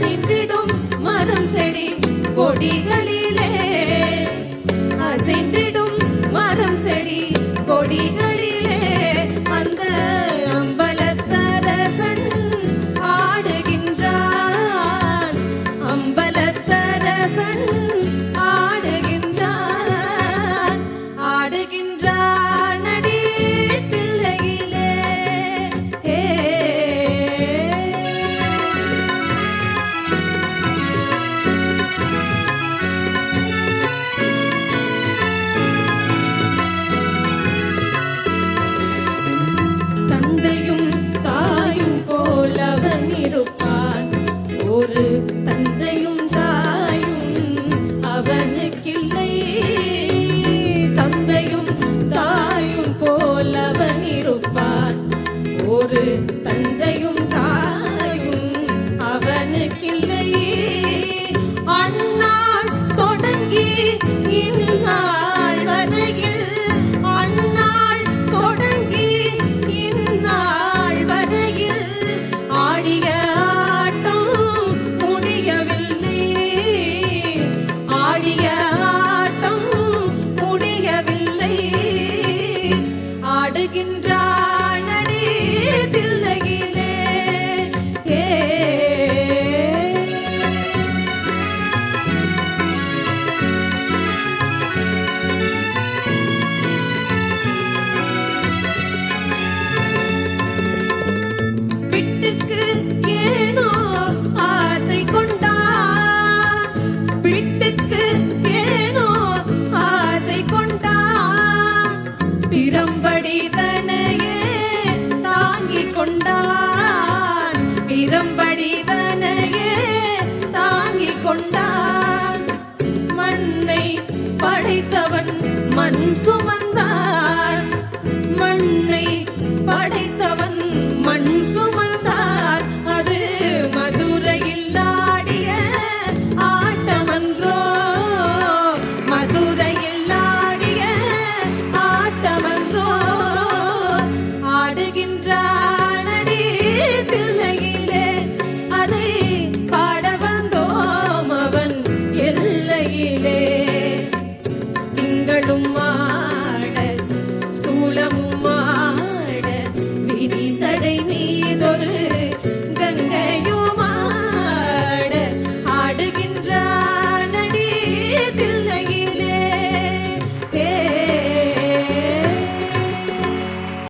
அசைந்திடும் மரம் செடி கொடிகளிலே அசைந்திடும் மரம் செடி கொடிகளிலே அந்த அம்பலத்தரசன் ஆடுகின்றான் அம்பலத்தரசன் ஆடுகின்றான் ஆடுகின்றான் அடி தில்லையிலே தந்தையும் தாயும் போல் அவன் இருப்பான் ஒரு தந்தையும் தாயும் அவனுக்கில்லை தந்தையும் தாயும் போல் அவன் இருப்பான் ஒரு தந்தையும் தாயும் அவனுக்கில்லை அந்நாள் தொடங்கி இந்நாள் வரையில் அந்நாள் தொடங்கி இந்நாள் வரையில் ஆடிய ஆட்டம் முடியவில்லை ஆடிய ஆட்டம் முடியவில்லை ஆடுகின்றான் அடி தில்லையிலே பிட்டுக்கு ஏனோ ஆசை கொண்டான் பிட்டுக்கு ஏனோ ஆசை கொண்டான் பிரம்படி தனையே தாங்கிக் கொண்டான் பிரம்படி தனையே தாங்கிக் கொண்டான் மண்ணை படைத்தவன் மண் சும